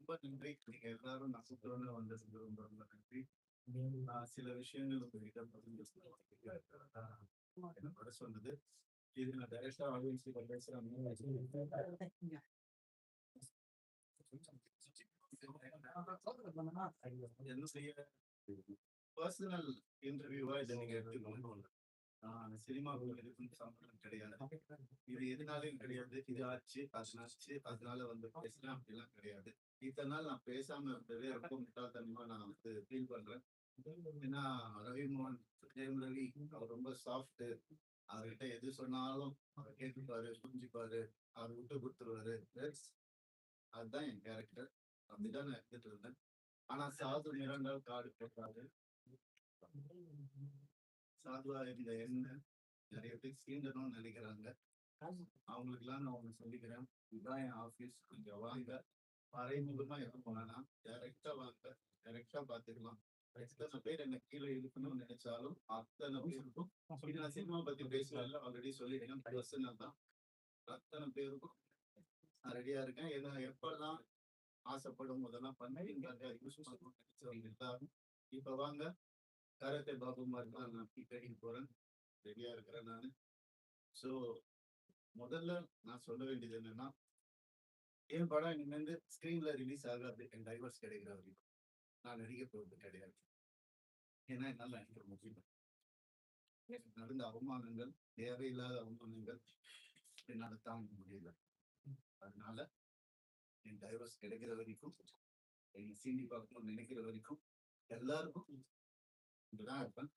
ரொம்ப நன்றி. நீங்க எல்லாரும் நட்சத்திரம்னு வந்ததுக்கு ரொம்ப ரொம்ப நன்றி. நான் சில விஷயங்கள் உங்ககிட்ட பகிர்ந்து என்னோட சொன்னது. இது நான் டைரக்டா ஆடியன்ஸ் கிட்ட பேசுறேன். என்ன செய்ய பர்சனல் இன்டர்வியூவா இதை நீங்க எடுத்துக்கணும். சினிமாவுக்கு எதுக்கும் சம்பந்தம் கிடையாது. இது எதுனாலும் கிடையாது. இது ஆச்சு அது ஆச்சு அதனால வந்து பேசுறேன் அப்படிலாம் கிடையாது. இத்தனை நாள் நான் பேசாம இருந்ததே ரொம்ப முட்டாள்தனமா நான் வந்து ஃபீல் பண்றேன். ஏன்னா ரவிமோகன் ஜெயம் ரவி அவர் ரொம்ப சாஃப்ட். அவர்கிட்ட எது சொன்னாலும் அவர் கேட்டுப்பாரு, புரிஞ்சுப்பாரு, அவர் விட்டு கொடுத்துருவாரு. அதுதான் என் கேரக்டர். அப்படிதான் நான் எடுத்துட்டு இருந்தேன். ஆனா சாது நிறங்கள் காடு போட்டாரு. சாதுவா இருந்த என்ன நிறைய பேர் சீண்டணும்னு நினைக்கிறாங்க. அவங்களுக்கு எல்லாம் நான் ஒண்ணு சொல்லிக்கிறேன். இதுதான் என் ஆபீஸ். இங்க வாங்க. மறைமுகமா எதுவும் போனா டைரக்டா வாங்க. டைரக்டா பாத்துக்கலாம். எத்தனை பேர் என்ன கீழே இழுக்கணும்னு நினைச்சாலும் அத்தனை பேருக்கும் இது நான் சினிமா பத்தி பேசுறதுல ஆல்ரெடி சொல்லிட்டேன். பர்சனல் தான். அத்தனை பேருக்கும் நான் ரெடியா இருக்கேன். ஏன்னா எப்பெல்லாம் ஆசைப்படும் போதெல்லாம் பண்ணி இங்க யூஸ் பண்ணணும்னு நினைச்சவங்க எல்லாரும் இப்ப வாங்க. கராத்தே பாபு மாதிரி தான் நான் ட்ரைனிங் போறேன். ரெடியா இருக்கிறேன் நான். ஸோ முதல்ல நான் சொல்ல வேண்டியது என்னன்னா, என் படம் இனிமேந்து ஸ்கிரீன்ல ரிலீஸ் ஆகாது. என் டைவர்ஸ் கிடைக்கிற வரைக்கும் நான் நடிக்க போறது கிடையாது. ஏன்னா என்னால் நடிக்க முடியல. எனக்கு நடந்த அவமானங்கள், தேவையில்லாத அவமானங்கள் என்னால் தாங்க முடியல. அதனால என் டைவர்ஸ் கிடைக்கிற வரைக்கும், என்னை சீண்டி பார்க்கணும்னு நினைக்கிற வரைக்கும் எல்லாருக்கும் இங்கதான் இருப்பேன்.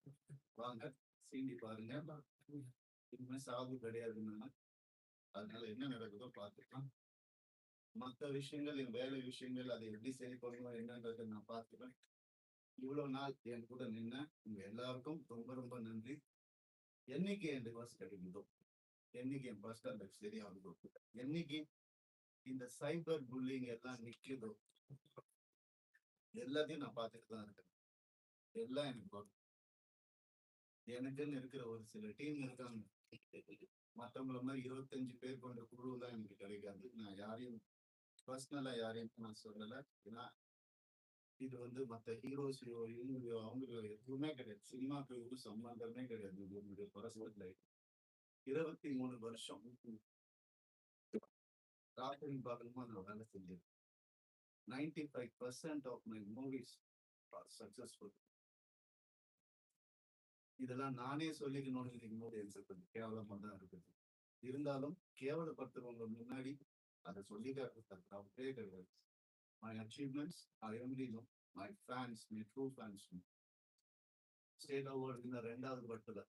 வாங்க சீண்டி பாருங்க. இனிமே சாவு கிடையாதுன்னா அதனால என்ன நடக்குதோ பார்த்துக்கலாம். மற்ற விஷயங்கள், என் வேலை விஷயங்கள், அதை எப்படி சரி பண்ணணும் என்னன்றதை நான் பார்த்துப்பேன். இவ்வளவு நாள் என் கூட நின்ன உங்க எல்லாருக்கும் ரொம்ப ரொம்ப நன்றி. என்னைக்கு என் டிவோர்ஸ் கிடைக்குதோ, என்னைக்கு என் பர்சனல் லைஃப் சரியாகுதோ, என்னைக்கு இந்த சைபர் புல்லிங் எல்லாம் நிக்குதோ, எல்லாத்தையும் நான் பார்த்துட்டு தான் இருக்கேன். எல்லாம் எனக்கு வரும். எனக்குன்னு இருக்கிற ஒரு சில டீம் இருக்காங்க. மற்றவங்கள மாதிரி 25 பேர் கொண்ட குழு தான் எனக்கு கிடைக்காது. நான் யாரையும் பர்சனலா யாரையும் நான் சொல்லலை. ஏன்னா இது வந்து மற்ற ஹீரோஸ் இவங்க அவங்க எதுவுமே கிடையாது. சினிமாக்கு ஒரு சம்பந்தமே கிடையாது. இது என்னுடைய பர்சனல் லைஃப். 23 வருஷம் ராத்திரி பகலுமா நான் வேலை செஞ்சேன். 95% of my movies are successful. இதெல்லாம் நானே சொல்லிக்கணும்னு நினைக்கும் போது எனக்கு கொஞ்சம் கேவலமா தான் இருக்குது. இருந்தாலும் கேவலப்படுத்துறவங்க முன்னாடி அதை சொல்லிக்காட்டு தப்பே கிடையாது. My achievements I only know. My fans, my true fans. State award இந்த 2வது படத்துல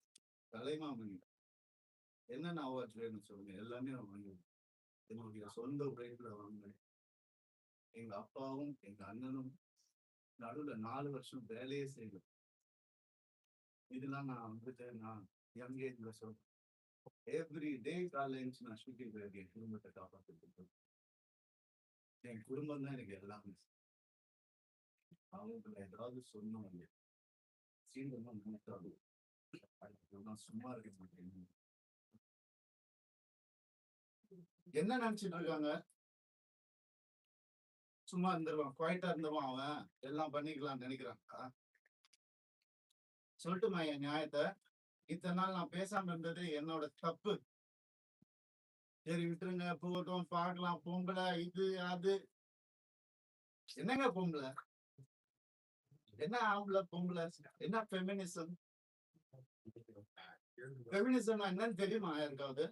கலைமாமணி என்னென்ன அவார்ட்ஸ் வேணும்னு சொல்லுங்க, எல்லாமே நான் வாங்குவேன். என்னுடைய சொந்த உழைப்புல வாங்கினேன். எங்க அப்பாவும் எங்க அண்ணனும் நடுவுல 4 வருஷம் வேலையே செய்யணும். இதெல்லாம் நான் வந்துட்டு நான் யங் ஏஜ்ல சொல்றேன். எவ்ரி டே காலேஜ் நான் ஷூட்டிங் போயிருக்கேன். என் குடும்பத்தை காப்பாற்றிட்டு என் குடும்பம் தான் எனக்கு எல்லாமே. அவங்களை ஏதாவது சொன்னோம் சீக்கிரமா நினைத்தாலும் நான் சும்மா இருக்க மாட்டேன். என்ன நினைச்சிட்டு இருக்காங்க? சும்மா இருந்துருவான், குவாய்ட்டா இருந்தவன் அவன் எல்லாம் பண்ணிக்கலாம்னு நினைக்கிறாங்க. சொல்லட்டுமா என் நியாயத்தை? இத்தனை நாள் நான் பேசாம இருந்தது என்னோட தப்பு. சரி விட்டுருங்க, போகட்டும், பார்க்கலாம். பொம்பளை இது அது என்னங்க பொம்பளை? என்ன ஆம்பளை பொம்பளை? என்ன ஃபெமினிசம்? ஃபெமினிசம் என்னன்னு தெரியுமா யாருக்காவது?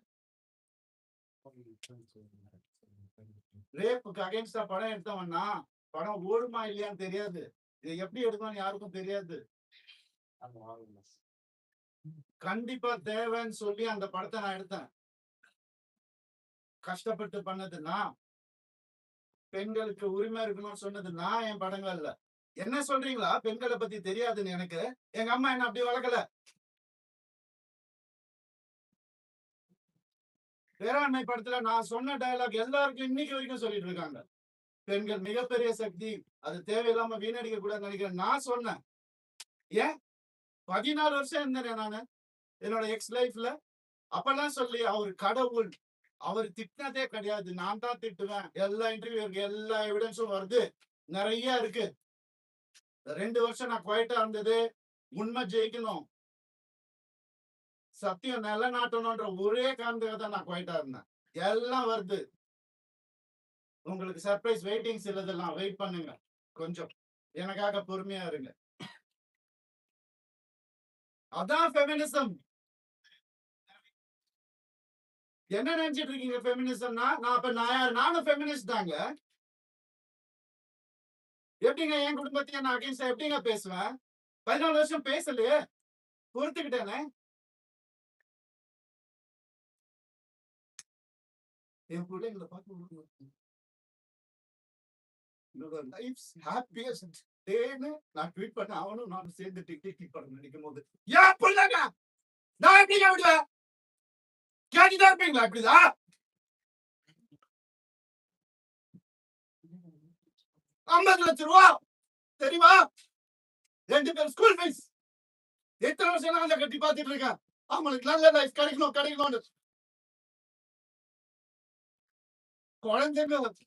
ரேப்புக்கு அகைன்ஸ்டா படம் எடுத்தவன்னா படம் ஓடுமா இல்லையான்னு தெரியாது. இதை எப்படி எடுக்கணும்னு யாருக்கும் தெரியாது. கண்டிப்பா தேவைன்னு சொல்லி அந்த படத்தை நான் எடுத்தேன். கஷ்டப்பட்டு பண்ணதுன்னா பெண்களுக்கு உரிமை இருக்கணும்னு சொன்னதுன்னா என் படங்கள்ல. என்ன சொல்றீங்களா? பெண்களை பத்தி தெரியாதுன்னு எனக்கு? எங்க அம்மா என்ன அப்படி வளர்க்கல. வேளாண்மை படத்துல நான் சொன்ன டயலாக் எல்லாருக்கும் இன்னைக்கு வரைக்கும் சொல்லிட்டு இருக்காங்க. பெண்கள் மிகப்பெரிய சக்தி, அது தேவையில்லாம வீணடிக்க கூடாதுன்னு நினைக்கிறேன். நான் சொன்னேன். ஏன் 14 வருஷம் இருந்தேன் நானு என்னோட எக்ஸ் லைஃப்ல. அப்பெல்லாம் சொல்லி அவர் கடவுள், அவர் திட்டினதே கிடையாது. நான் தான் திட்டுவேன். எல்லா இன்டர்வியூ இருக்கு, எல்லா எவிடன்ஸும் வருது, நிறைய இருக்கு. 2 வருஷம் நான் குவைட்டா இருந்தது உண்மை ஜெயிக்கணும், சத்தியம் நிலநாட்டணும்ன்ற ஒரே காரணத்துக்காக தான் நான் குவைட்டா இருந்தேன். எல்லாம் வருது. உங்களுக்கு சர்ப்ரைஸ் வெயிட்டிங் சிலதெல்லாம் வெயிட் பண்ணுங்க. கொஞ்சம் எனக்காக பொறுமையா இருங்க. அதான் ஃபெமினிசம். என்ன நினைச்சிட்டு இருக்கீங்க ஃபெமினிசம்னா? நான் அப்ப நான் யார்? நானும் ஃபெமினிஸ்ட் தாங்க. எப்படிங்க என் குடும்பத்தையும் நான் அகைன்ஸ்டா எப்படிங்க பேசுவேன்? 14 வருஷம் பேசலையே, பொறுத்துக்கிட்டேனே. என் பிள்ளைங்களை பார்த்து என்னோட லைஃப் ஹாப்பியஸ்ட் டேன்னு நான் ட்வீட் பண்ண, அவனும் நானும் சேர்ந்து டிக் படம் நினைக்கும் போது ஏன் பிள்ளைங்க நான் எப்படிங்க விடுவேன்? கேட்டுதான் இருப்பீங்களா? இப்படிதான் 50 லட்சம் ரூபா தெரியுமா? 2 பேர் ஸ்கூல் ஃபீஸ். எத்தனை வருஷம் நான் அதை கட்டி பார்த்துட்டு இருக்கேன். அவங்களுக்கு நல்ல லைஃப் கிடைக்கணும்னு. குழந்தைங்க பத்தி,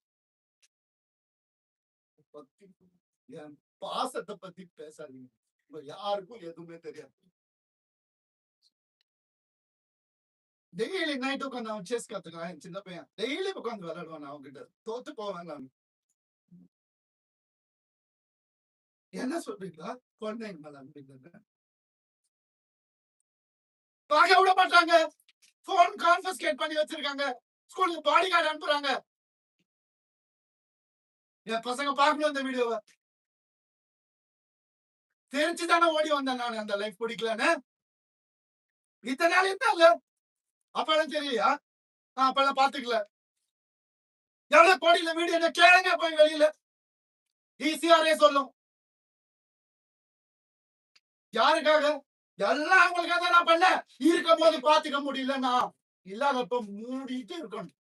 என் பாசத்தை பத்தி பேசாதீங்க. யாருக்கும் எதுவுமே தெரியாது. டெய்லி நைட் உட்காந்து அவன் செஸ் கத்துக்கான். சின்ன பையன் டெய்லி உட்காந்து விளையாடுவான். அவங்க கிட்ட தோத்து போவேன் நான். என்ன சொல்றீங்களா? குழந்தைங்க மேல அனுப்பிங்க பார்க்க விட மாட்டாங்க. போன் கான்ஃபிஸ்கேட் பண்ணி வச்சிருக்காங்க. ஸ்கூலுக்கு பாடி கார்டு அனுப்புறாங்க. என் பசங்க பார்க்கணும் இந்த வீடியோவை. தெரிஞ்சுதானே ஓடி வந்தேன் நான். அந்த லைஃப் பிடிக்கலன்னு இத்தனை நாள் இருந்தாங்க. அப்பெல்லாம் தெரியலையா? அப்பெல்லாம் பாத்துக்கல. எவ்வளவு கோடியில வீடு என்ன கேளுங்க போய் வெளியில. ஈஸியாரே சொல்லும். யாருக்காக? எல்லாம் அவங்களுக்காக தான் நான் பண்ண. இருக்கும் போது பாத்துக்க முடியலன்னா இல்லாதப்ப மூடிட்டு இருக்கணும்.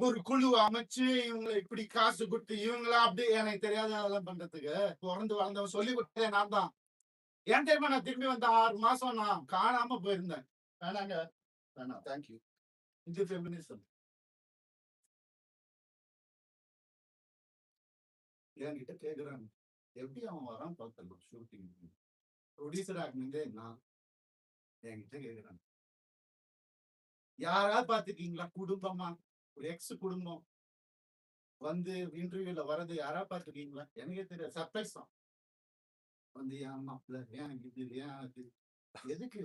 ஒரு குழு அமைச்சு இவங்களை இப்படி காசு கொடுத்து இவங்களா அப்படி எனக்கு தெரியாத அதெல்லாம் பண்றதுக்கு பிறந்து வளர்ந்தவன் சொல்லி கொடுத்ததே நான் தான். ஏன் தெரியுமா? நான் திரும்பி வந்த 6 மாசம் நான் காணாம போயிருந்தேன். வேணாங்க, வேணாம், தேங்க்யூ. இது ஃபெமினிசம். என்கிட்ட கேக்குறாங்க எப்படி அவன் வரான் பார்த்தல ஷூட்டிங் ப்ரொடியூசர் ஆகினதே நான். என்கிட்ட கேக்குறாங்க யாராவது பாத்துருக்கீங்களா குடும்பமா? ஒரு எக்ஸ் குடும்பம் வந்து இன்டர்வியூல வர்றது யாரா பாத்துருக்கீங்களா? எனக்கே தெரியாது. சர்ப்ரைஸ் தான். வந்து ஏன் மாப்பிள்ள, ஏன் இது, ஏன் அது, எதுக்கு?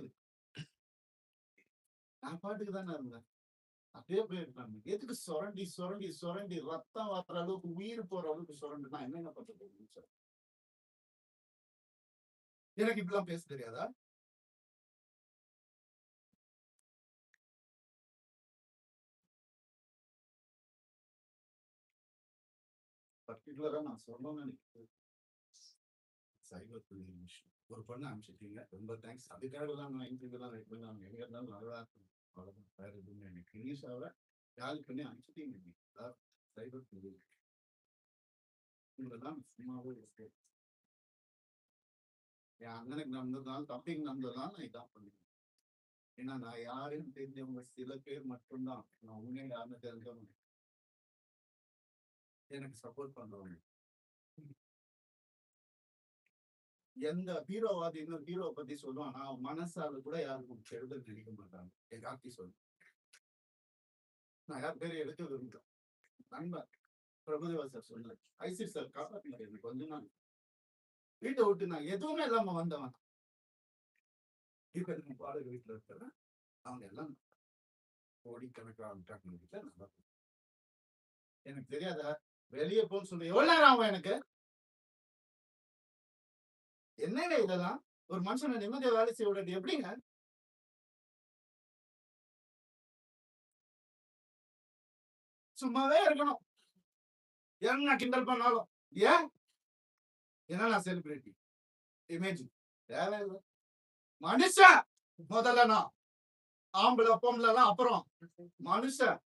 நான் பாட்டுக்கு தானே இருந்தேன். அப்படியே போயிருக்காங்க. எதுக்கு சுரண்டி சுரண்டி சுரண்டி ரத்தம் வர்ற அளவுக்கு உயிர் போற அளவுக்கு சுரண்டு நான் என்னென்ன பண்றது சார்? எனக்கு இப்படிலாம் பேச தெரியாதா? பர்டிகுலரா நான் சொல்லணும்னு நினைக்கிறேன். சைபர் புல்லிங் விஷயம். ஒரு பொண்ணு அனுப்பிச்சிட்டீங்க, ரொம்ப தேங்க்ஸ். அதுக்காக தான் நான் இன்டர்வியூலாம் வெயிட் பண்ணி அவங்க எங்க இருந்தாலும் நல்லா இருக்கும். அவ்வளவுதான், வேற எதுவுமே எனக்கு இனிஷாவை கால் பண்ணி அனுப்பிச்சிட்டீங்க. சைபர் புல்லிங் உங்களதான் சும்மாவே இருக்கு. என் அண்ணனுக்கு நடந்ததுனால, தம்பிக்கு நடந்ததுனால நான் இதான் பண்ணிக்கிறேன். ஏன்னா நான் யாருன்னு தெரிஞ்சவங்க சில பேர் மட்டும்தான். நான் உண்மையை யாருன்னு தெரிஞ்சவங்க எனக்கு சப்போர்ட் பண்றவங்க. எந்த ஹீரோவாதி இன்னொரு ஹீரோ பத்தி சொல்லுவான், நான் மனசால கூட யாருக்கும் கெடுதல் நினைக்க மாட்டாங்க. என் கார்த்தி சொல்லு. நான் யார் பேரை எடுக்க விரும்புகிறேன். நண்பர் பிரபுதேவா சார் சொல்லல, ஐசி சார் காப்பாத்தினார் எனக்கு கொஞ்ச நாள். வீட்டை விட்டு நான் எதுவுமே இல்லாம வந்தவன். இப்ப பாடகர் வீட்டுல இருக்கிறேன். அவங்க எல்லாம் கோடிக்கணக்கான வீட்டுல நல்லா எனக்கு தெரியாத வெளியே போன்னு சொல்லி எவ்வளவு நேரம் ஆகும் எனக்கு? என்னங்க இதெல்லாம்? ஒரு மனுஷனை நிம்மதியா வேலை செய்ய விடாது எப்படிங்க? சும்மாவே இருக்கணும். என்ன கிண்டல் பண்ணாலும் ஏன்? ஏன்னா நான் செலிபிரிட்டி இமேஜ் தேவையில்லை. மனுஷன் முதல்ல, நான் ஆம்பளை பொம்பளைலாம் அப்புறம். மனுஷன்,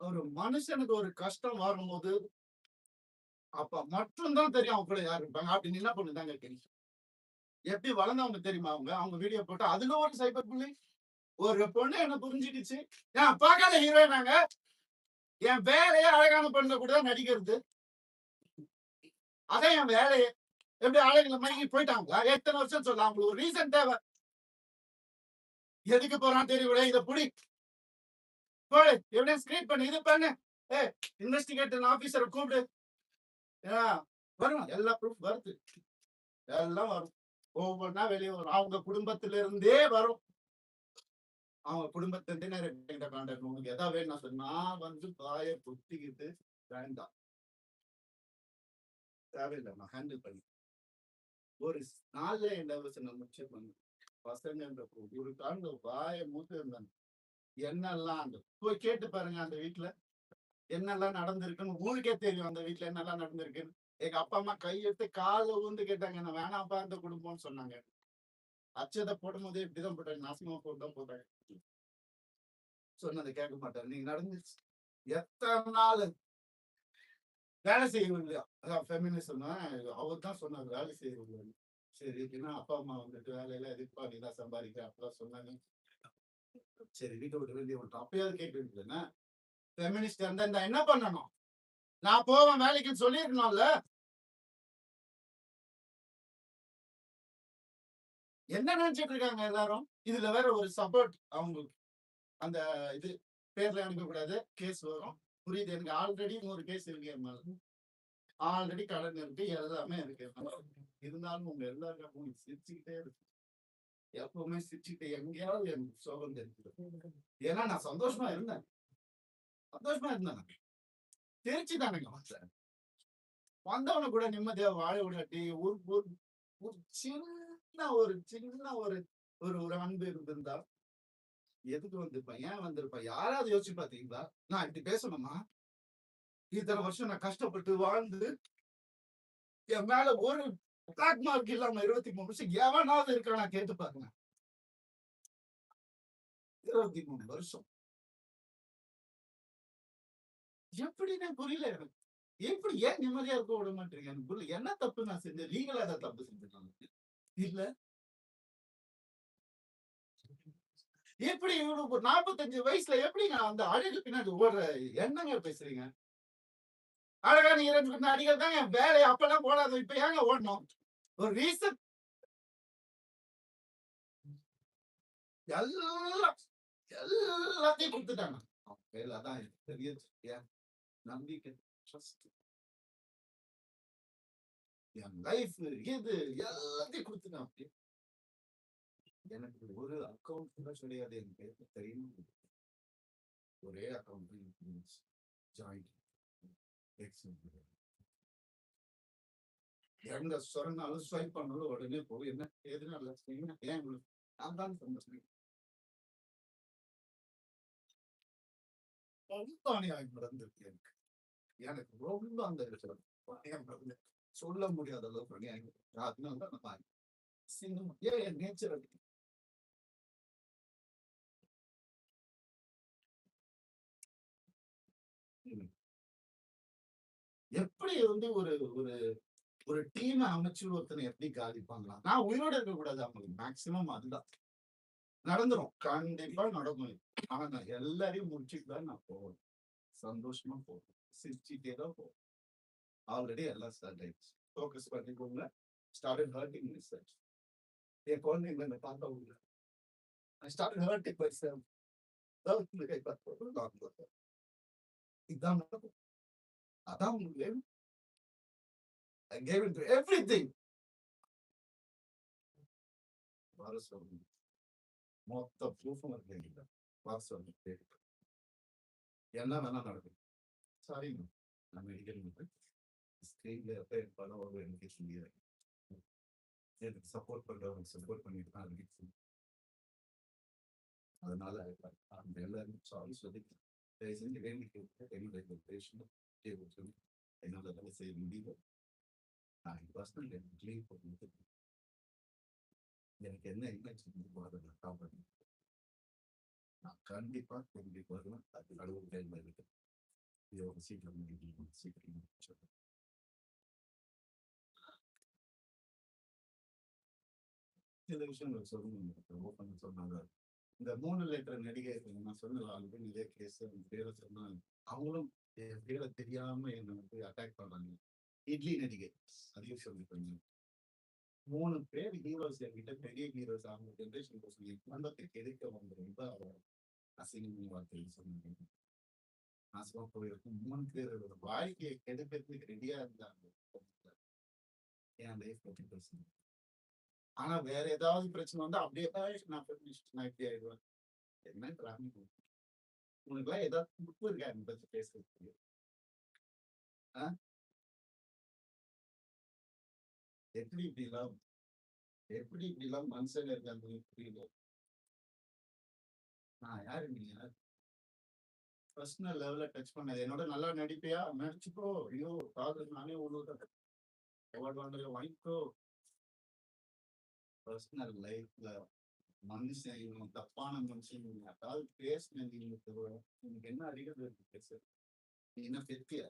ஒரு மனுஷனுக்கு ஒரு கஷ்டம் வரும்போது அப்ப மட்டும்தான் தெரியும் அவங்க கூட யாரு இருப்பாங்க. அப்படி என்ன பண்ணுதாங்க தெரியும். எப்படி வளர்ந்தவங்க தெரியுமா அவங்க? அவங்க வீடியோ போட்டு அதுல ஒரு சைபர் புல்லிங். ஒரு பொண்ணு என்ன புரிஞ்சுக்கிச்சு. நான் பார்க்காத ஹீரோயினாங்க. என் வேலையே அழகான பொண்ணுங்க கூட தான் நடிக்கிறது. அதான் என் வேலையே. எப்படி ஆளுங்களை மயங்கி போயிட்டாங்களா? எத்தனை வருஷம் சொல்ல அவங்களுக்கு ஒரு ரீசன் தேவை. எதுக்கு போறான்னு தெரியல. இதை புடி போடு எவிடன்ஸ் கிரியேட் பண்ணு இது பண்ணு. இன்வெஸ்டிகேட்டர் ஆபீசரை கூப்பிடு. வரும் எல்லா ப்ரூஃப் வருது. எல்லாம் வரும். ஒவ்வொன்னா வெளியே வரும். அவங்க குடும்பத்தில இருந்தே வரும். அவங்க குடும்பத்திலிருந்தே நிறைய கான்டாக்ட். உங்களுக்கு எதாவது வேணும் சொன்னா வந்து வாயை பொத்திக்கிட்டு வேண்டாம் தேவையில்லை நான் ஹேண்டில் பண்ணி ஒரு நாள்ல என்ன நான் முச்சம் பண்ணு பசங்க ஒரு காண்ட வாயை மூத்து இருந்தாங்க. என்னெல்லாம் அந்த போய் கேட்டு பாருங்க அந்த வீட்டுல என்னெல்லாம் நடந்திருக்குன்னு ஊருக்கே தெரியும். அந்த வீட்டுல என்னெல்லாம் நடந்திருக்குன்னு எங்க அப்பா அம்மா கையெடுத்து கால ஊந்து கேட்டாங்க. என்ன வேணாப்பா அந்த குடும்பம்னு சொன்னாங்க. அச்சதை போடும் போதே இப்படிதான் போட்டாங்க. நாசமா போட்டுதான் போட்டாங்க. சொன்னதை கேட்க மாட்டாரு. நீங்க நடந்துச்சு எத்தனை நாள் வேலை செய்யவும் இல்லையா? அதான் ஃபெமினிசம் அவர் தான் சொன்னார் வேலை செய்யவும் இல்லை. சரி ஏன்னா அப்பா அம்மா வந்துட்டு வேலையில எதிர்ப்பா நீ தான் சம்பாதிக்கிற அப்பதான் சொன்னாங்க. சரி வீட்டை விட்டு வெளியே விட்டோம். அப்பயாவது கேட்டு இருந்தேன்னா ஃபெமினிஸ்ட் இருந்தா என்ன பண்ணணும்? நான் போவேன் வேலைக்குன்னு சொல்லியிருக்கணும்ல. என்ன நினைச்சிட்டு இருக்காங்க எல்லாரும்? இதுல வேற ஒரு சப்போர்ட் அவங்களுக்கு அந்த இது பேர்ல அனுப்பக்கூடாது. கேஸ் வரும். புரியுது எனக்கு. ஆல்ரெடி ஒரு கேஸ் இருக்கு. ஆல்ரெடி கடன் இருக்கு. எல்லாமே இருக்கு. இருந்தாலும் உங்க எல்லாருக்கும் சிரிச்சுக்கிட்டே இருக்கு. எப்பவுமே சிரிச்சுக்கிட்டே எங்கேயாவது எனக்கு சோகம் தெரிஞ்சு. ஏன்னா நான் சந்தோஷமா இருந்தேன். திருச்சி தானேங்க வந்தவனை கூட நிம்மதியா வாழ விடாட்டி ஒரு சின்ன ஒரு ஒரு அன்பு இருந்திருந்தா எதுக்கு வந்திருப்பேன்? ஏன் வந்திருப்பேன்? யாராவது யோசிச்சு பாத்தீங்களா? நான் இப்படி பேசணுமா? இத்தனை வருஷம் நான் கஷ்டப்பட்டு வாழ்ந்து என் மேல ஒரு பிளாக் மார்க் இல்லாம 23 வருஷம் எவனாவது இருக்கா? நான் கேட்டு பாருங்க. 23 வருஷம் எப்படின்னு புரியல எனக்கு. எப்படி ஏன் நிம்மதியா இருக்க விட மாட்டீங்க? எனக்கு புரியல. என்ன தப்பு நான் செஞ்சேன்? லீகலா ஏதாவது தப்பு செஞ்சுட்டாங்க இல்ல? எப்படி இவனுக்கு 45 வயசுல எப்படிங்க அந்த அழகு பின்னாடி ஓடுற என்னங்க பேசுறீங்க? அழகா நீங்க 2 அடிகள் தாங்க என் வேலையை அப்பெல்லாம் போடாத. இப்ப ஏங்க ஓடணும்? ஒரு ரீசன் எல்லாம் எல்லாத்தையும் கொடுத்துட்டாங்க. அதான் பெரிய நம்பிக்கை ட்ரஸ்ட் என் லைஃப் இது எல்லாத்தையும் கொடுத்துட்டான். எனக்கு ஒரு அக்கௌண்ட் கூட கிடையாது. என் பேருக்கு தெரியும். ஒரே அக்கௌண்ட் ஜாயிண்ட் எங்க சொன்னாலும் ஸ்வைப் பண்ணாலும் உடனே போய் என்ன எதுனால ஏன் நான் தான் சொன்னேன். ரொம்ப அநியாயம் நடந்திருக்கு எனக்கு. எனக்கு ரொம்ப அந்த அநியாயம் நடந்து சொல்ல முடியாத அளவுக்கு அநியாயம். அதனால தான் நான் சினிமா என் நேச்சர் அது. எப்படி வந்து ஒரு ஒரு ஒரு டீம் அமைச்சு ஒருத்தனை எப்படி காதிப்பாங்களா? நான் உயிரோட இருக்க கூடாது. அவங்களுக்கு மேக்சிமம் அதுதான் நடந்துரும். கண்டிப்பா நடக்கும். ஆனா நான் எல்லாரையும் முடிச்சுட்டு தான் நான் போவேன். சந்தோஷமா போவேன். சிரிச்சுட்டே தான் போவேன். ஆல்ரெடி எல்லாம் ஸ்டார்ட் ஆயிடுச்சு. ஃபோக்கஸ் பண்ணிக்கோங்க. Started hurting research. என் குழந்தைங்களை என்ன பார்க்க முடியல. I started hurting myself. கை பார்த்து இதான் நடக்கும். அதான் உங்களுக்கு வேணும். I gave it to everything. வர சொல்லுங்க. மொத்த ப்ரூஃபும் இருக்கு. வர சொல்லுங்க. என்ன வேணா நடக்கும். சாரிங்க. நான் மெடிக்கல் ஸ்கிரீன்ல எப்ப படம் வரும் எனக்கு தெரியாது. எனக்கு சப்போர்ட் பண்றவங்க சப்போர்ட் பண்ணிட்டு தான் இருக்கு. அதனால அந்த எல்லாரும் சாரி சொல்லி தயவு செஞ்சு வேண்டிக்கு என்னுடைய பேஷண்ட் என்னால வேலை செய்ய முடியல. நான் பர்சனல் லீவ் போட்டு எனக்கு என்ன அதை நான் காப்பாற்றி நான் கண்டிப்பா திரும்பி வருவேன். அது நடுவு டைம்ல இருக்கு. இதோட சீக்கிரம் சில விஷயங்கள் சொல்லணும் ஓப்பன் சொன்னாங்க. இந்த 3 லெட்டர் நடிகை நான் சொன்னல ஆல்ரெடி இதே கேஸ் பேரை சொன்னாங்க. அவங்களும் என் பேரை தெரியாம என்ன வந்து அட்டாக் பண்றாங்க. இட்லி நடிகை அதையும் சொல்லிருக்காங்க. 3 பேர் ஹீரோஸ் என்கிட்ட பெரிய ஹீரோஸ் அவங்க ஜென்ரேஷன் சொல்லி குடும்பத்தை கெடுக்க வந்தவங்க அசிங்கமான வார்த்தைகள் சொன்னாங்க. நாசமா போயிருக்கும் 3 பேரோட வாழ்க்கையை கெடுக்கிறதுக்கு ரெடியா இருந்தாங்க. என் லைஃப் பத்தி பேசுங்க. ஆனா வேற ஏதாவது பிரச்சனை வந்தா அப்படியே நான் நான் இப்படி ஆயிடுவேன். என்ன பிராமி உனக்கு எல்லாம் ஏதாவது துப்பு இருக்கா என்னை பத்தி பேசுறதுக்கு? எப்படி இப்படிலாம் மனுஷங்க இருக்காங்க புரியல. நான் யாரு நீங்க பர்சனல் லெவல்ல டச் பண்ணது என்னோட நல்லா நடிப்பியா நடிச்சுக்கோ. ஐயோ காதல் நானே ஒண்ணு அவார்ட் வாங்குற வாங்கிக்கோ. பர்சனல் லைஃப்ல மனுஷன் இவங்க தப்பான மனுஷன் யாராவது பேசின உங்களுக்கு என்ன அதிகம் இருக்கு பேச? நீ என்ன பெத்தியா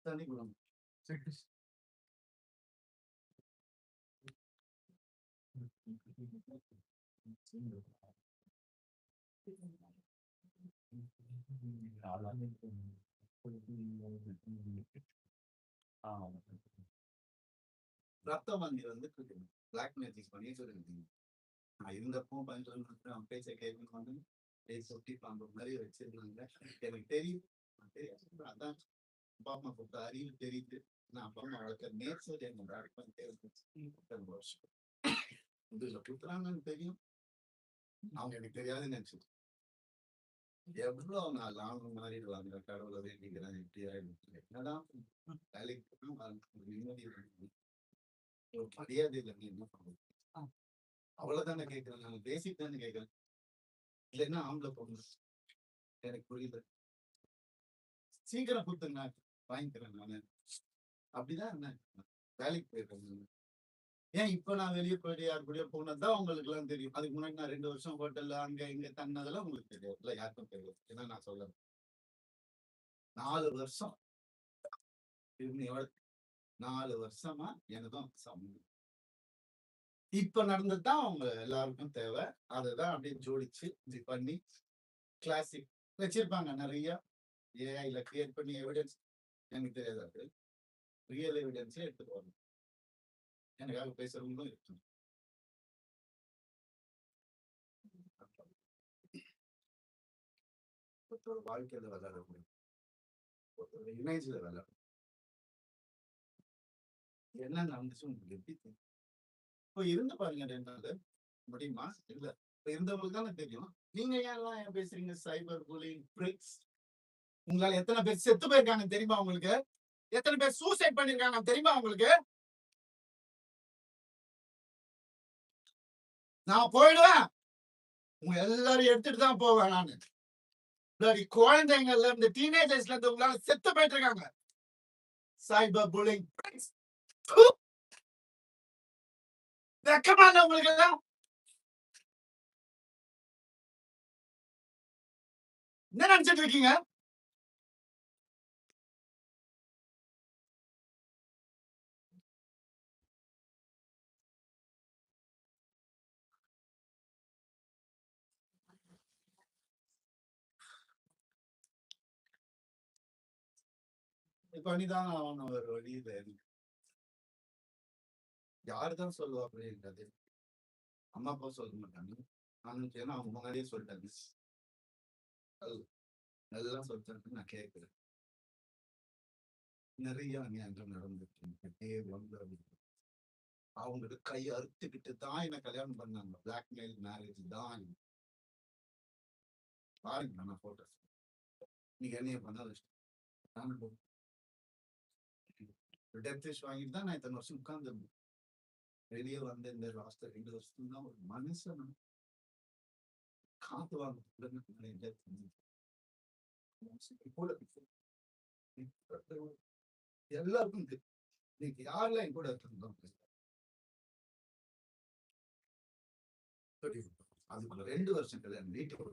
தனிக்குளம் ரத்தம் வங்கி வந்து பிளாக் மேஜிக் பண்ணி சொல்லிருக்கீங்க. நான் இருந்தப்போ பஞ்சு அவன் பேச்சை கேட்கணும் வந்து சொட்டி பாம்பு மாதிரி வச்சிருந்தாங்க. எனக்கு தெரியும் அதான் அப்பா அம்மா கொடுத்த அறிவு தெரியுது. நான் அப்பா அம்மா வளர்க்க நேச்சர் என்னோட அடுப்பன் வருஷம் இதுல குத்துறாங்கன்னு தெரியும். அவங்க எனக்கு தெரியாதுன்னு நினைச்சு எவ்வளவு நாள் அவங்க மாறிடுவாங்க. கடவுளை வேண்டிக்கிறேன் எப்படி ஆயிடுச்சு என்னதான் வேலைக்கு நிம்மதி ஒரு மரியாதை இல்லை. நீ என்ன பண்ணுறது? அவ்வளவுதானே கேட்கிறேன். நான் பேசிக் தானே கேட்கிறேன். இல்லைன்னா ஆம்பளை பொண்ணு எனக்கு புரியல. சீக்கிரம் கொடுத்துங்க வாங்கிக்கிறேன் நானு. அப்படிதான் என்ன வேலைக்கு போயிருக்கேன். ஏன் இப்ப நான் வெளியே போயிட்டு யாரு கூடயோ போனதுதான் உங்களுக்கு எல்லாம் தெரியும். அதுக்கு முன்னாடி நான் 2 வருஷம் ஹோட்டல்ல அங்க இங்க தங்கினதெல்லாம் உங்களுக்கு தெரியாது. இல்ல யாருக்கும் தெரியாது. ஏன்னா நான் சொல்ல 4 வருஷம் 4 வருஷமா எனக்கும் சம்பந்தம். இப்ப நடந்ததுதான் அவங்க எல்லாருக்கும் தேவை. அதுதான் அப்படியே ஜோடிச்சு இது பண்ணி கிளாசிக் வச்சிருப்பாங்க நிறைய ஏஐல கிரியேட் பண்ணி எவிடன்ஸ். எனக்கு தெரியாது. ரியல் எவிடன்ஸே எடுத்துட்டு வரணும். எனக்காக பேசுறவங்களும் இருக்கு. ஒருத்தரோட வாழ்க்கையில விளையாட முடியும். ஒருத்தரோட இமேஜ்ல விளையாட என்ன நடந்துச்சு உங்களுக்கு எப்படி தெரியும்? இப்போ இருந்து பாருங்க 2 நாள் முடியுமா? இல்ல இப்ப இருந்தவங்களுக்கு தானே தெரியும். நீங்க ஏன் பேசுறீங்க? Cyber bullying pricks. உங்களால எத்தனை பேர் செத்து போயிருக்காங்க தெரியுமா உங்களுக்கு? எத்தனை பேர் சூசைட் பண்ணிருக்காங்க தெரியுமா உங்களுக்கு? நான் போயிடுவேன். உங்க எல்லாரும் எடுத்துட்டு தான் போவேன் நானு. குழந்தைங்கள்ல இருந்து டீனேஜர்ஸ்ல இருந்து உங்களால செத்து போயிட்டு இருக்காங்க. Cyber bullying pricks. வெக்கமா இல்ல உங்களுக்கு எல்லாம்? என்ன நினைச்சிட்டு இருக்கீங்க? பண்ணிதான் அவன் ஒரு வழியில யாருதான் சொல்லுவா அப்படின்றது. அம்மா அப்பா சொல்ல மாட்டாங்க. நானும் ஏன்னா அவங்க முன்னாடியே சொல்லிட்டாங்க. நல்லா சொல்லிட்டாங்க. நான் கேட்கிறேன். நிறைய அநியாயங்கள் நடந்துச்சு. அவங்களுக்கு கை அறுத்துக்கிட்டு தான் என்ன கல்யாணம் பண்ணாங்க. பிளாக்மெயில் மேரேஜ் தான். பாருங்க நான் போட்டோஸ். நீங்க என்னைய பண்ணாத நானும் டெத் விஷ் வாங்கிட்டு தான் நான் இத்தனை வருஷம் உட்கார்ந்து வெளியே வந்து இந்த லாஸ்ட் 2 வருஷம் தான் ஒரு மனுஷன் காத்து வாங்க எல்லாருக்கும் இன்னைக்கு யாரெல்லாம் என் கூட இருந்தோம் அதுக்குள்ள 2 வருஷம் கல்யாணம் வீட்டுக்கு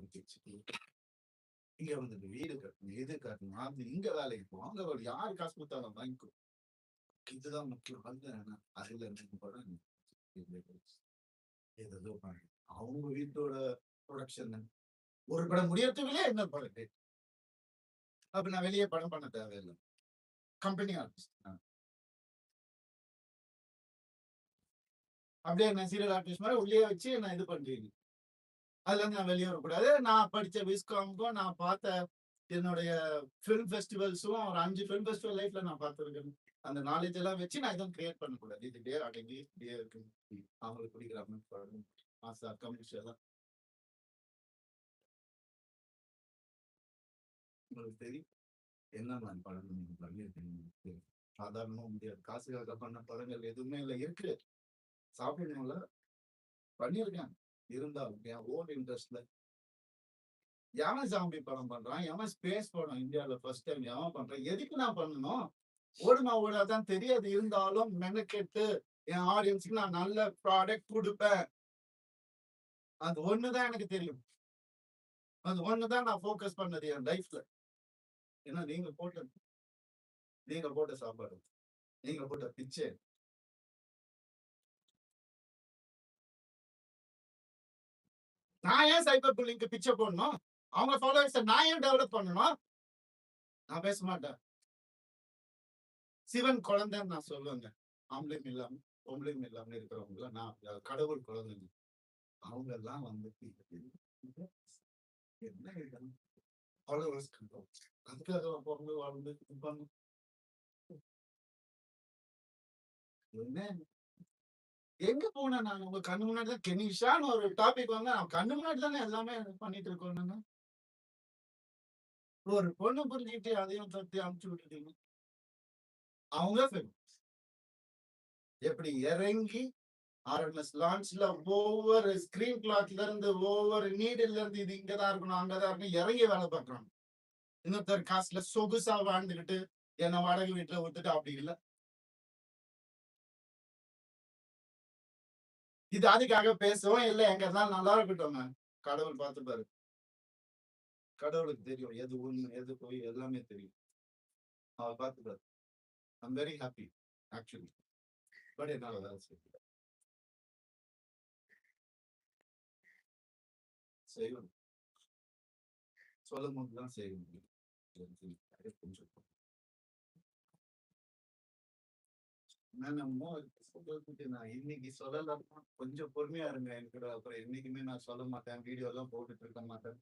இங்க வந்துட்டு வீடு கட்டணும், எது கட்டணும், அது இங்க வேலைக்கு போவோம், அங்க வேலை யாரு காசு கொடுத்தாலும் வாங்கிக்கோ. இதுதான் முக்கியம். அதுல அதுல இருந்து படம் ஏதோ பாருங்க. அவங்க வீட்டோட ப்ரொடக்ஷன் ஒரு படம் முடியறதுக்குள்ளே இன்னொரு படம் டேட். அப்ப நான் வெளியே படம் பண்ண தேவையில்லை. கம்பெனி ஆர்டிஸ்ட் அப்படியே நான் சீரியல் ஆர்டிஸ்ட் மாதிரி உள்ளே வச்சு நான் இது பண்றீங்க. அதுல இருந்து நான் வெளியே வரக்கூடாது. நான் படிச்ச விஸ்காமுக்கும் நான் பார்த்த என்னுடைய ஃபிலிம் ஃபெஸ்டிவல்ஸும் ஒரு 5 ஃபிலிம் ஃபெஸ்டிவல் லைஃப்ல நான் பார்த்துருக்கேன். அந்த நாலேஜ் எல்லாம் வச்சு நான் எதுவும் கிரியேட் பண்ணக்கூடாது. இது இப்படியே அடங்கி இப்படியே இருக்கு. அவங்களுக்கு பிடிக்கிற மாதிரி மாசா கமர்ஷியலா உங்களுக்கு தெரியும் என்ன மாதிரி படங்கள் நீங்க பண்ணியிருக்கீங்க. சாதாரணமா முடியாது. காசுக்காக பண்ண படங்கள் எதுவுமே இல்லை. இருக்கு, சாப்பிடணும்ல, பண்ணியிருக்கேன். இருந்தாலும் என் ஓன் இன்ட்ரெஸ்ட்ல எவன் ஜாம்பி படம் பண்றான், எவன் ஸ்பேஸ் படம் இந்தியாவில் ஃபர்ஸ்ட் டைம் எவன் பண்றான், எதுக்கு நான் பண்ணணும்? ஓடுமா ஓடாதான் தெரியாது. இருந்தாலும் மெனக்கெட்டு என் ஆடியன்ஸுக்கு நான் நல்ல ப்ராடக்ட் கொடுப்பேன். அது ஒண்ணுதான் எனக்கு தெரியும். அது ஒண்ணுதான் நான் ஃபோக்கஸ் பண்ணது என் லைஃப்ல. ஏன்னா நீங்க போட்ட சாப்பாடு, நீங்க போட்ட பிச்சை. நான் ஏன் சைபர் புல்லிங்க்கு பிச்சை போடணும்? அவங்க ஃபாலோவர்ஸை நான் ஏன் டெவலப் பண்ணணும்? நான் பேச மாட்டேன். சிவன் குழந்தைன்னு நான் சொல்லுவேங்க. ஆம்பளையும் இல்லாம பொம்பளையும் இல்லாம இருக்கிறவங்க நான் கடவுள் குழந்தைங்க. அவங்க எல்லாம் வந்துட்டு என்ன ஃபாலோவர்ஸ் அதுக்காக பிறந்து வாழ்ந்து என்ன எங்க போனேன் நான்? உங்க கண்ணு முன்னாடி தான் கெனிஷான்னு ஒரு டாபிக் வந்து கண்ணு முன்னாடி தானே எல்லாமே பண்ணிட்டு இருக்கோம். ஒரு பொண்ணு புரிஞ்சுக்கிட்டு அதையும் தத்தி அமுச்சு விட்டுட்டீங்க. அவங்க எப்படி இறங்கி ஆர்என்எஸ் லான்ச்ல ஒவ்வொரு ஸ்கிரீன் கிளாத்ல இருந்து ஒவ்வொரு நீடில் இருந்து இது இங்கதான் இருக்கணும் அங்கதான் இருக்கணும் இறங்கி வேலை பார்க்கறாங்க. இன்னொருத்தர் காசுல சொகுசா வாழ்ந்துகிட்டு என்ன வாடகை வீட்டுல விட்டுட்டு அப்படி இல்லை. இது அதுக்காக பேசுவோம் இல்லை, எங்க இருந்தாலும் நல்லா இருக்கட்டும். கடவுள் பார்த்துப்பாரு. கடவுளுக்கு தெரியும் எது உண்மை எது போய் எல்லாமே தெரியும். அவர் பார்த்துப்பாரு. I'm very happy actually. But என்னால வேலை செய்யணும். சொல்லும் போதுதான் செய்ய முடியும். நான் இன்னைக்கு சொல்லலாம், கொஞ்சம் பொறுமையா இருங்க எனக்கு. அப்புறம் என்னைக்குமே நான் சொல்ல மாட்டேன், வீடியோ எல்லாம் போட்டுட்டு இருக்க மாட்டேன்.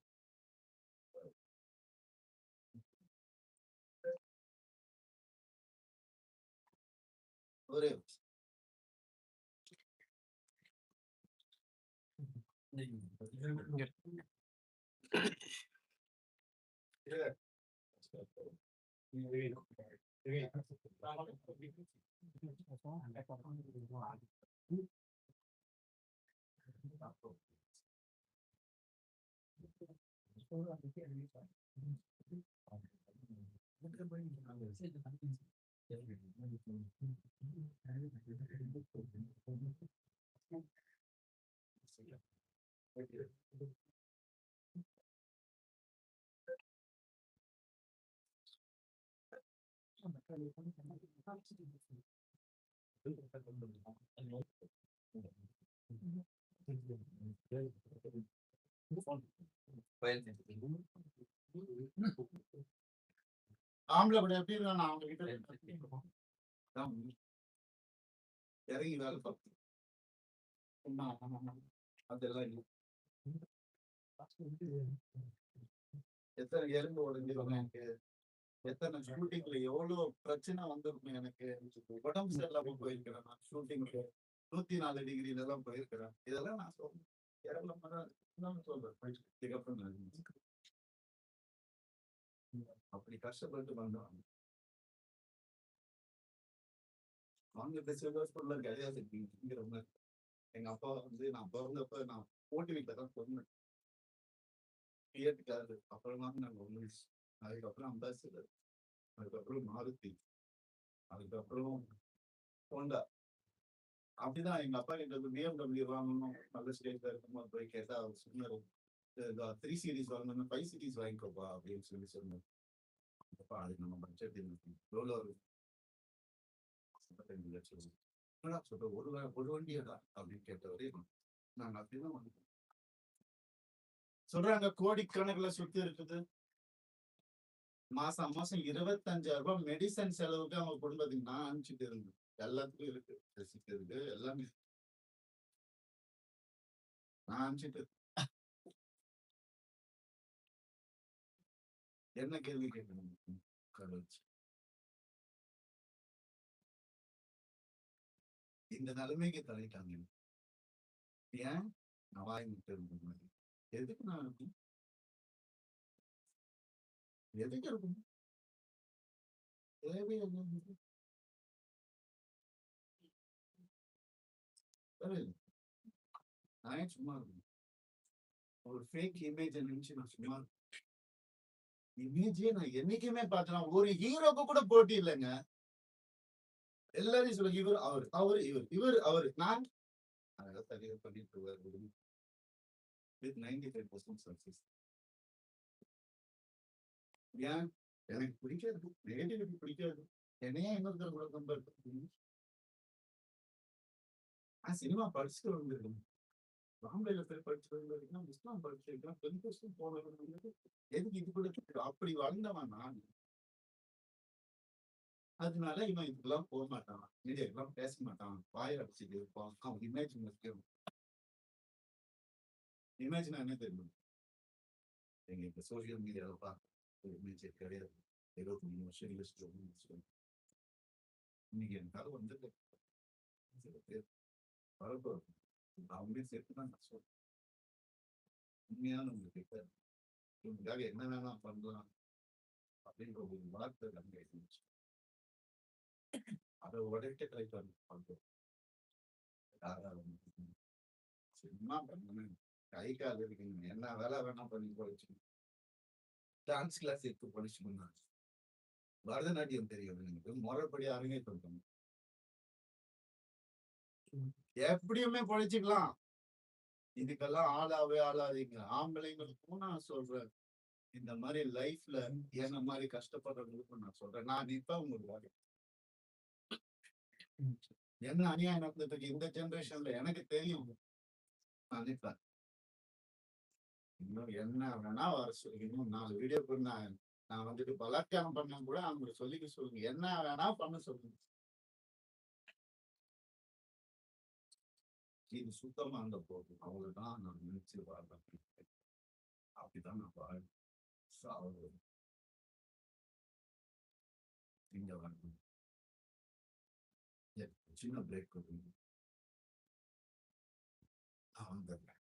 ஒரே ஆம்பளை கூட எப்படி இருக்கான் அவங்க கிட்ட இறங்கி வேலை பார்த்து அதெல்லாம் இல்லை. எத்தனை எறும்பு உடஞ்சிருக்கும் எனக்கு, எத்தனை ஷூட்டிங்ல எவ்வளவு பிரச்சனை வந்திருக்கும் எனக்கு. உடம்பு சரியில்லாம போயிருக்கிறேன் நான் ஷூட்டிங்ல 104 டிகிரில எல்லாம் போயிருக்கிறேன். இதெல்லாம் நான் சொல்றேன். சொல்றேன் இதுக்கப்புறம் அப்படி கஷ்டப்பட்டு வந்தோம். அவங்க பேசுறதுல கிடையாது. எங்க அப்பா வந்து நான் பிறந்தப்ப நான் போட்டி வீட்டுல தான் சொன்னேன். தியேட்டருக்காரு. அப்புறம் தான் நாங்க ஒண்ணு. அதுக்கப்புறம் அம்பாசிடர், அதுக்கப்புறம் மாருதி, அதுக்கப்புறம் ஹோண்டா. அப்படிதான் எங்க அப்பா கிட்ட பிஎம்டபிள்யூ வாங்கணும் நல்ல ஸ்டேட்ல இருக்கும்போது போய் கேட்டா அவர் சொன்னாரு, 3 சீரிஸ் வாங்கணும்னா 5 சீரிஸ் வாங்கிக்கோப்பா அப்படின்னு சொல்லி சொன்னேன். அப்பா அது நம்ம பட்ஜெட் எவ்வளோ 55 லட்சம். என்னடா சொல்ற ஒரு வண்டியடா அப்படின்னு கேட்டவரே நாங்க அப்படிதான் வந்து சொல்றாங்க கோடிக்கணக்கில் சுத்தி இருக்குது. மாசம் 25,000 மெடிசன் செலவுக்கு அவங்க குடும்பத்துக்கு நான் அனுப்பிச்சுட்டு இருந்தேன். எல்லாத்துக்கும் இருக்கு, ரெசிப்ட் இருக்கு, எல்லாமே நான் அனுப்பிச்சுட்டு. என்ன கேள்வி கேட்கணும் வச்சு இந்த நிலைமைக்கு தள்ளிட்டாங்க. ஏன் நான் வாய் விட்டு இருந்தேன். எதுக்கு நான் இருக்கும், எதுக்கு இருக்கும் தேவையில்லை. நான் ஏன் சும்மா இருக்கணும், ஒரு ஃபேக் இமேஜ் நினைச்சு நான் சும்மா இமேஜே நான் என்னைக்குமே பார்த்தேன். ஒரு ஹீரோக்கு கூட போட்டி இல்லைங்க. எல்லாரையும் சொல்லுங்க, இவர் அவர் அவரு இவர் இவர் அவரு நான் அதெல்லாம் சரியா பண்ணிட்டு வருவார் வித் 95% சக்சஸ். ஏன் எனக்கு பிடிக்காது, நெகட்டிவிட்டி பிடிக்காது. என்னையே இன்னொருத்தர் கூட கம்பேர் பண்ணி நான் சினிமா படிச்சுட்டு வந்திருக்கேன். பாம்பேல போய் படிச்சுட்டு வந்திருக்கேன், இஸ்லாம் படிச்சிருக்கேன், 10% போனது. எதுக்கு இது கூட அப்படி வளர்ந்தவன் நான். அதனால இவன் இதுக்கெல்லாம் போக மாட்டான், மீடியாக்கெல்லாம் பேச மாட்டான், வாயை அடிச்சுட்டு இருப்பான். அவன் இமேஜ் முக்கியம். இமேஜ்னா என்ன தெரியும், எங்க இப்ப சோசியல் மீடியாவை பார்க்க இமேஜ் கிடையாது. 23 வருஷம் யோசிச்சு இன்னைக்கு எனக்காக வந்துட்டு சில பேர் வரப்போ அவங்களே சேர்த்து தான் நான் சொல்றேன். உண்மையான உங்ககிட்ட இவங்களுக்காக என்ன வேணா பண்ணலாம் அப்படின்ற ஒரு வார்த்தை நம்ம இருந்துச்சு. அதை உடைக்க ட்ரை பண்றோம். சும்மா பண்ணுங்க, கை கால் இருக்குங்க, என்ன வேலை வேணா பண்ணி படிச்சு டான்ஸ் கிளாஸ் எடுத்து படிச்சுக்கோங்க. பரதநாட்டியம் தெரியும் எனக்கு, முறைப்படி அரங்கேற்றம் பண்ணணும். எப்படியுமே படிச்சுக்கலாம். இதுக்கெல்லாம் ஆளாவே ஆளாதீங்க. ஆம்பளைங்களுக்கும் நான் சொல்றேன், இந்த மாதிரி லைஃப்ல என்ன மாதிரி கஷ்டப்படுறவங்களுக்கும் நான் சொல்றேன். நான் இப்ப உங்களுக்கு என்ன அநியாயம் நடந்ததுக்கு இந்த ஜெனரேஷன்ல எனக்கு தெரியும். நான் நிற்பேன். இன்னும் என்ன வேணா வர சொல்லி இன்னும் 4 வீடியோ நான் வந்துட்டு பலாத்காரம் பண்ண கூட அவங்களுக்கு சொல்லிக்க சொல்லுங்க, என்ன வேணா பண்ண சொல்லுங்க. இது சுத்தமா அந்த போதும், அவ்வளவுதான் நான் நினைச்சு வாழ்றேன். அப்படிதான் நான் வாழ் சாவு இங்க வரணும். சின்ன பிரேக் கொடுங்க, நான் வந்துடுறேன்.